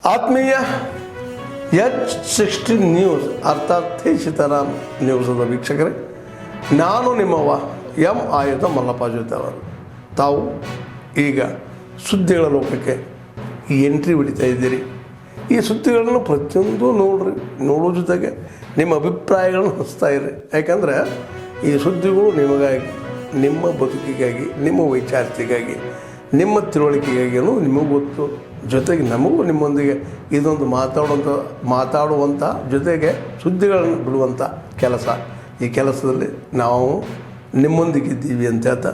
ಆತ್ಮೀಯ H60 news ಅರ್ಥಾತ್ ಸೀತಾರಾಮ್ ನ್ಯೂಸದ ವೀಕ್ಷಕರೇ, ನಾನು ನಿಮ್ಮವ ಎಂ ಆಯುಧ ಮಲ್ಲಪ್ಪ ಜೊತೆ ಅವರು. ತಾವು ಈಗ ಸುದ್ದಿಗಳ ಲೋಕಕ್ಕೆ ಎಂಟ್ರಿ ಹೊಡಿತಾ ಇದ್ದೀರಿ. ಈ ಸುದ್ದಿಗಳನ್ನು ಪ್ರತಿಯೊಂದು ನೋಡೋ ಜೊತೆಗೆ ನಿಮ್ಮ ಅಭಿಪ್ರಾಯಗಳನ್ನು ಹಂಚ್ತಾ ಇರಿ. ಯಾಕಂದರೆ ಈ ಸುದ್ದಿಗಳು ನಿಮಗಾಗಿ, ನಿಮ್ಮ ಬದುಕಿಗಾಗಿ, ನಿಮ್ಮ ವೈಚಾರಿಕೆಗಾಗಿ, ನಿಮ್ಮ ತಿಳುವಳಿಕೆಗಾಗಿಯೂ ನಿಮಗೂ ಗೊತ್ತು. ಜೊತೆಗೆ ನಮಗೂ ನಿಮ್ಮೊಂದಿಗೆ ಇದೊಂದು ಮಾತಾಡುವಂಥ ಜೊತೆಗೆ ಸುದ್ದಿಗಳನ್ನು ಬಿಡುವಂಥ ಕೆಲಸ. ಈ ಕೆಲಸದಲ್ಲಿ ನಾವು ನಿಮ್ಮೊಂದಿಗಿದ್ದೀವಿ ಅಂತ ಹೇಳ್ತಾ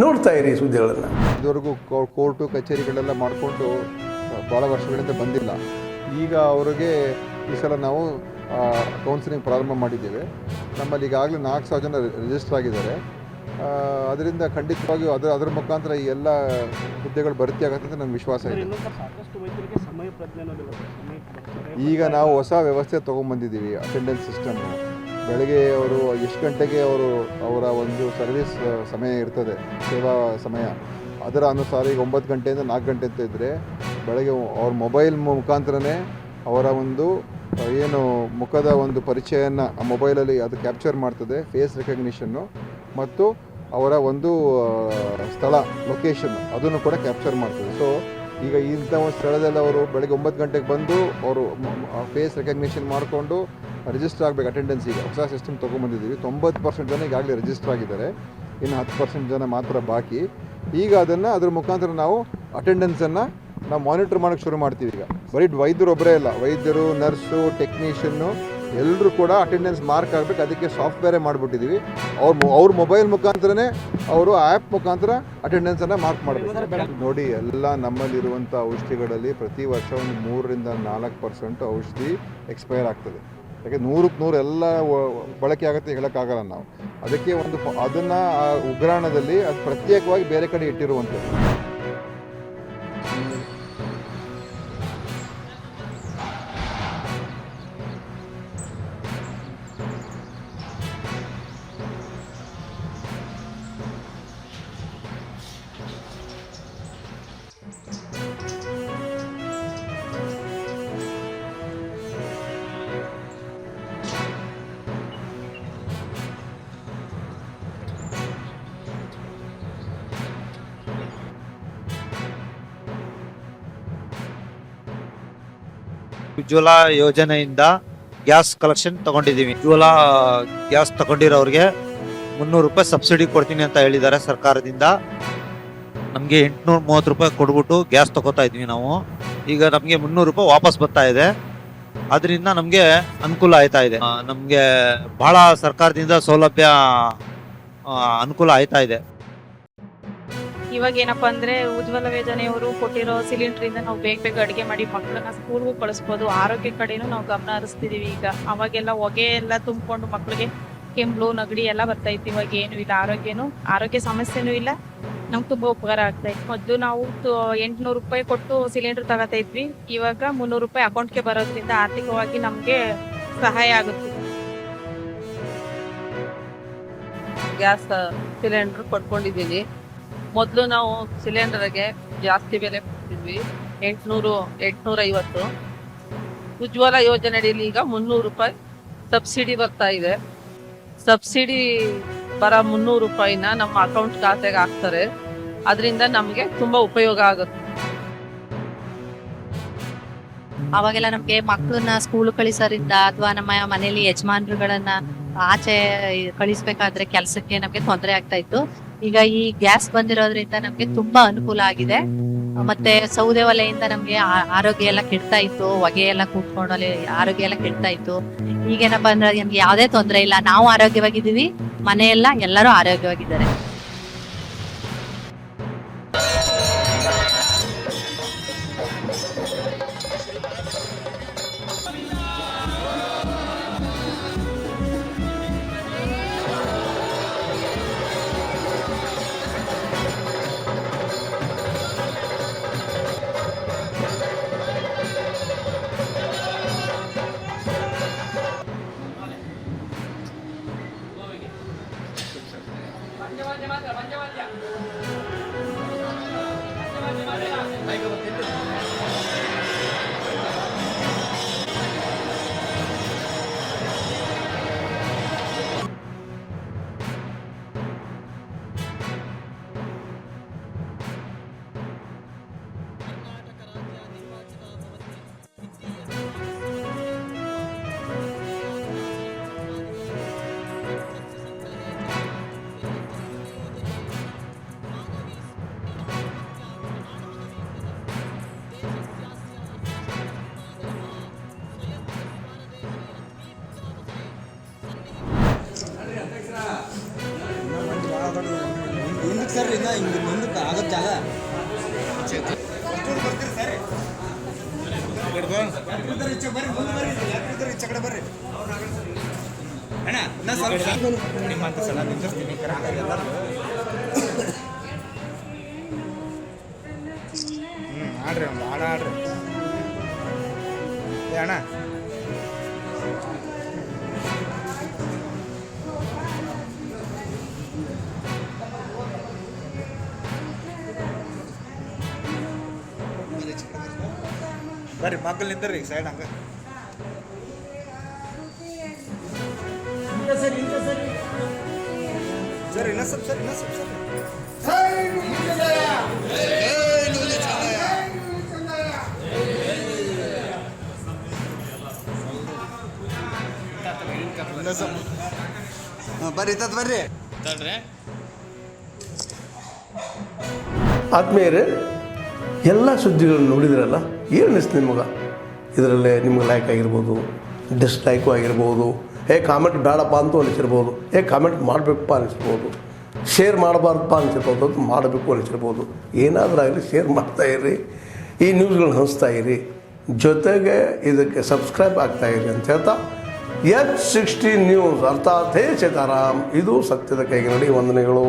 ನೋಡ್ತಾ ಇರಿ ಸುದ್ದಿಗಳನ್ನು. ಇದುವರೆಗೂ ಕೋರ್ಟು ಕಚೇರಿಗಳೆಲ್ಲ ಮಾಡಿಕೊಂಡು ಭಾಳ ವರ್ಷಗಳಿಂದ ಬಂದಿಲ್ಲ. ಈಗ ಅವರಿಗೆ ಈ ಸಲ ನಾವು ಕೌನ್ಸಿಲಿಂಗ್ ಪ್ರಾರಂಭ ಮಾಡಿದ್ದೇವೆ. ನಮ್ಮಲ್ಲಿ ಈಗಾಗಲೇ 4,000 ಜನ ರಿಜಿಸ್ಟರ್ ಆಗಿದ್ದಾರೆ. ಅದರಿಂದ ಖಂಡಿತವಾಗಿಯೂ ಅದರ ಮುಖಾಂತರ ಈ ಎಲ್ಲ ಹುದ್ದೆಗಳು ಭರ್ತಿ ಆಗುತ್ತೆ ಅಂತ ನನಗೆ ವಿಶ್ವಾಸ ಇದೆ. ಈಗ ನಾವು ಹೊಸ ವ್ಯವಸ್ಥೆ ತೊಗೊಂಬಂದಿದ್ದೀವಿ. ಅಟೆಂಡೆನ್ಸ್ ಸಿಸ್ಟಮ್ಮು ಬೆಳಗ್ಗೆ ಅವರು ಎಷ್ಟು ಗಂಟೆಗೆ ಅವರ ಒಂದು ಸರ್ವಿಸ್ ಸಮಯ ಇರ್ತದೆ, ಸೇವಾ ಸಮಯ, ಅದರ ಅನುಸಾರ ಈಗ 9 ಗಂಟೆಯಿಂದ 4 ಗಂಟೆ ಅಂತ ಇದ್ದರೆ ಬೆಳಗ್ಗೆ ಅವ್ರ ಮೊಬೈಲ್ ಮುಖಾಂತರನೇ ಅವರ ಒಂದು ಏನು ಮುಖದ ಒಂದು ಪರಿಚಯನ ಆ ಮೊಬೈಲಲ್ಲಿ ಅದು ಕ್ಯಾಪ್ಚರ್ ಮಾಡ್ತದೆ, ಫೇಸ್ ರೆಕಗ್ನಿಷನ್ನು, ಮತ್ತು ಅವರ ಒಂದು ಸ್ಥಳ ಲೊಕೇಶನ್ ಅದನ್ನು ಕೂಡ ಕ್ಯಾಪ್ಚರ್ ಮಾಡ್ತದೆ. ಸೊ ಈಗ ಇಂಥ ಒಂದು ಸ್ಥಳದಲ್ಲಿ ಅವರು ಬೆಳಗ್ಗೆ 9 ಗಂಟೆಗೆ ಬಂದು ಅವರು ಫೇಸ್ ರೆಕಗ್ನಿಷನ್ ಮಾಡಿಕೊಂಡು ರಿಜಿಸ್ಟರ್ ಆಗಬೇಕು. ಅಟೆಂಡೆನ್ಸ್ ಈಗ ಹೊಸ ಸಿಸ್ಟಮ್ ತೊಗೊಂಬಂದಿದ್ದೀವಿ. 90% ಜನ ಈಗಾಗಲೇ ರಿಜಿಸ್ಟರ್ ಆಗಿದ್ದಾರೆ, ಇನ್ನು 10% ಜನ ಮಾತ್ರ ಬಾಕಿ. ಈಗ ಅದ್ರ ಮುಖಾಂತರ ನಾವು ಅಟೆಂಡೆನ್ಸನ್ನು ನಾವು ಮಾನಿಟರ್ ಮಾಡೋಕ್ಕೆ ಶುರು ಮಾಡ್ತೀವಿ. ಈಗ ಬರೀ ವೈದ್ಯರು ಒಬ್ಬರೇ ಇಲ್ಲ, ವೈದ್ಯರು, ನರ್ಸು, ಟೆಕ್ನಿಷಿಯನ್ನು ಎಲ್ಲರೂ ಕೂಡ ಅಟೆಂಡೆನ್ಸ್ ಮಾರ್ಕ್ ಆಗಬೇಕು. ಅದಕ್ಕೆ ಸಾಫ್ಟ್ವೇರೇ ಮಾಡಿಬಿಟ್ಟಿದ್ದೀವಿ. ಅವ್ರ ಮೊಬೈಲ್ ಮುಖಾಂತರನೇ ಅವರು ಆ್ಯಪ್ ಮುಖಾಂತರ ಅಟೆಂಡೆನ್ಸನ್ನು ಮಾರ್ಕ್ ಮಾಡಬೇಕು. ನೋಡಿ, ಎಲ್ಲ ನಮ್ಮಲ್ಲಿರುವಂಥ ಔಷಧಿಗಳಲ್ಲಿ ಪ್ರತಿ ವರ್ಷ ಒಂದು 3-4% ಔಷಧಿ ಎಕ್ಸ್ಪೈರ್ ಆಗ್ತದೆ. ಯಾಕೆ 100ಕ್ಕೆ 100 ಎಲ್ಲ ಬಳಕೆ ಆಗುತ್ತೆ ಹೇಳೋಕ್ಕಾಗಲ್ಲ ನಾವು. ಅದಕ್ಕೆ ಅದನ್ನು ಉಗ್ರಾಣದಲ್ಲಿ ಅದು ಪ್ರತ್ಯೇಕವಾಗಿ ಬೇರೆ ಕಡೆ ಇಟ್ಟಿರುವಂಥದ್ದು. ಉಜ್ವಲ ಯೋಜನೆಯಿಂದ ಗ್ಯಾಸ್ ಕಲೆಕ್ಷನ್ ತಗೊಂಡಿದ್ದೀವಿ. ಉಜ್ವಲ ಗ್ಯಾಸ್ ತಗೊಂಡಿರೋರಿಗೆ 300 ರೂಪಾಯಿ ಸಬ್ಸಿಡಿ ಕೊಡ್ತೀನಿ ಅಂತ ಹೇಳಿದ್ದಾರೆ ಸರ್ಕಾರದಿಂದ. ನಮಗೆ 830 ರೂಪಾಯಿ ಕೊಡ್ಬಿಟ್ಟು ಗ್ಯಾಸ್ ತಗೋತಾ ಇದ್ವಿ ನಾವು. ಈಗ ನಮಗೆ 300 ರೂಪಾಯಿ ವಾಪಸ್ ಬರ್ತಾ ಇದೆ. ಅದರಿಂದ ನಮಗೆ ಅನುಕೂಲ ಆಯ್ತಾ ಇದೆ. ನಮಗೆ ಬಹಳ ಸರ್ಕಾರದಿಂದ ಸೌಲಭ್ಯ ಅನುಕೂಲ ಆಯ್ತಾ ಇದೆ. ಇವಾಗ ಏನಪ್ಪಾ ಅಂದ್ರೆ ಉಜ್ವಲ ಯೋಜನೆಯವರು ಕೊಟ್ಟಿರೋ ಸಿಲಿಂಡರ್ ಇಂದ ನಾವು ಬೇಗ ಅಡಿಗೆ ಮಾಡಿ ಮಕ್ಕಳನ್ನ ಸ್ಕೂಲ್ಗೂ ಕಳಿಸ್ಬೋದು. ಆರೋಗ್ಯ ಕಡೆನೂ ನಾವು ಗಮನ ಹರಿಸ್ತಿದೀವಿ. ಈಗ ಅವಾಗೆಲ್ಲ ಹೊಗೆ ಎಲ್ಲ ತುಂಬಿಕೊಂಡು ಮಕ್ಕಳಿಗೆ ಕೆಮ್ಮು, ನೆಗಡಿ ಎಲ್ಲ ಬರ್ತಾ ಇತ್ತು. ಇವಾಗ ಏನು ಇಲ್ಲ, ಆರೋಗ್ಯ ಸಮಸ್ಯೆನೂ ಇಲ್ಲ. ನಮ್ಗೆ ತುಂಬಾ ಉಪಕಾರ ಆಗ್ತಾ ಇತ್ತು. ಮೊದಲು ನಾವು 800 ರೂಪಾಯಿ ಕೊಟ್ಟು ಸಿಲಿಂಡರ್ ತಗೋತಾ ಇದ್ವಿ. ಇವಾಗ 300 ರೂಪಾಯಿ ಅಕೌಂಟ್ಗೆ ಬರೋದ್ರಿಂದ ಆರ್ಥಿಕವಾಗಿ ನಮ್ಗೆ ಸಹಾಯ ಆಗುತ್ತೆ. ಗ್ಯಾಸ್ ಸಿಲಿಂಡರ್ ಕೊಟ್ಕೊಂಡಿದ್ದೀನಿ. ಮೊದಲು ನಾವು ಸಿಲಿಂಡರ್ಗೆ ಜಾಸ್ತಿ ಬೆಲೆ ಕೊಡ್ತಿದ್ವಿ, 800-850. ಉಜ್ವಲ ಯೋಜನೆ ಅಡಿಯಲ್ಲಿ ಈಗ 300 ರೂಪಾಯಿ ಸಬ್ಸಿಡಿ ಬರ್ತಾ ಇದೆ. ಸಬ್ಸಿಡಿ ಬರೋ 300 ರೂಪಾಯಿನ ನಮ್ಮ ಅಕೌಂಟ್ ಖಾತೆಗೆ ಹಾಕ್ತಾರೆ. ಅದರಿಂದ ನಮಗೆ ತುಂಬಾ ಉಪಯೋಗ ಆಗುತ್ತೆ. ಅವಾಗೆಲ್ಲ ನಮ್ಗೆ ಮಕ್ಕಳನ್ನ ಸ್ಕೂಲ್ ಕಳಿಸೋದ್ರಿಂದ ಅಥವಾ ನಮ್ಮ ಮನೆಯಲ್ಲಿ ಯಜಮಾನ್ರುಗಳನ್ನ ಆಚೆ ಕಳಿಸ್ಬೇಕಾದ್ರೆ ಕೆಲಸಕ್ಕೆ ನಮ್ಗೆ ತೊಂದರೆ ಆಗ್ತಾ ಇತ್ತು. ಈಗ ಈ ಗ್ಯಾಸ್ ಬಂದಿರೋದ್ರಿಂದ ನಮ್ಗೆ ತುಂಬಾ ಅನುಕೂಲ ಆಗಿದೆ. ಮತ್ತೆ ಸೌದೆ ಒಲೆಯಿಂದ ನಮ್ಗೆ ಆರೋಗ್ಯ ಎಲ್ಲ ಕೆಡ್ತಾ ಇತ್ತು, ಹೊಗೆ ಎಲ್ಲ ಕೂತ್ಕೊಂಡು ಆರೋಗ್ಯ ಎಲ್ಲ ಕೆಡ್ತಾ ಇತ್ತು. ಈಗೇನಪ್ಪ ಅಂದ್ರೆ ನಮ್ಗೆ ಯಾವ್ದೇ ತೊಂದರೆ ಇಲ್ಲ, ನಾವು ಆರೋಗ್ಯವಾಗಿದ್ದೀವಿ, ಮನೆಯೆಲ್ಲ ಎಲ್ಲರೂ ಆರೋಗ್ಯವಾಗಿದ್ದಾರೆ. ಸರ್ ಇನ್ನ ಹಿಂಗೆ ಮುಂದಕ್ಕೆ ಆಗತ್ತೆ ಜಾಗ ಬರ್ರಿ ಅಣ್ಣ ನಾ ಸ್ವಲ್ಪ ನಿಮ್ಮಂತ ಸಲ ನಿಂತಿರ್ತೀನಿ ಎಲ್ಲರೂ ಆಡ್ರಿ ಒಂದು ಹಾಡು ಆಡ್ರಿ ಏ ಅಣ್ಣ ಬರ್ರಿ ಮಕ್ಕಳು ನಿಂದ್ರಿ ಸೈಡ್ ಹಂಗ ಸರ್ ಇಲ್ಲ ಸರ್ ಇಲ್ಲ ಸರ್ ಬರ್ರಿ ತತ್ ಬರ್ರಿ ಆದ್ಮೇಲೆ ಎಲ್ಲ ಸುದ್ದಿಗಳನ್ನು ನೋಡಿದ್ರಲ್ಲ ಏನು ಅನಿಸ್ತು ನಿಮಗೆ? ಇದರಲ್ಲೇ ನಿಮ್ಗೆ ಲೈಕ್ ಆಗಿರ್ಬೋದು, ಡಿಸ್ಲೈಕು ಆಗಿರ್ಬೋದು, ಕಾಮೆಂಟ್ ಬೇಡಪ್ಪ ಅಂತೂ ಅನಿಸಿರ್ಬೋದು, ಕಾಮೆಂಟ್ ಮಾಡಬೇಕಪ್ಪ ಅನಿಸಿರ್ಬೋದು, ಶೇರ್ ಮಾಡಬಾರ್ದಪ್ಪ ಅನಿಸಿರ್ಬೋದು, ಅದು ಮಾಡಬೇಕು ಅನಿಸಿರ್ಬೋದು. ಏನಾದರೂ ಆಗಲಿ ಶೇರ್ ಮಾಡ್ತಾಯಿರಿ, ಈ ನ್ಯೂಸ್ಗಳನ್ನ ಹಂಚ್ತಾ ಇರಿ, ಜೊತೆಗೆ ಇದಕ್ಕೆ ಸಬ್ಸ್ಕ್ರೈಬ್ ಆಗ್ತಾಯಿರಿ ಅಂತ ಹೇಳ್ತಾ H16 ನ್ಯೂಸ್ ಅರ್ಥಾತ್ ಹೇ ಸೀತಾರಾಮ್, ಇದು ಸತ್ಯದ ಕೈಗೆ ನಡಿ. ವಂದನೆಗಳು.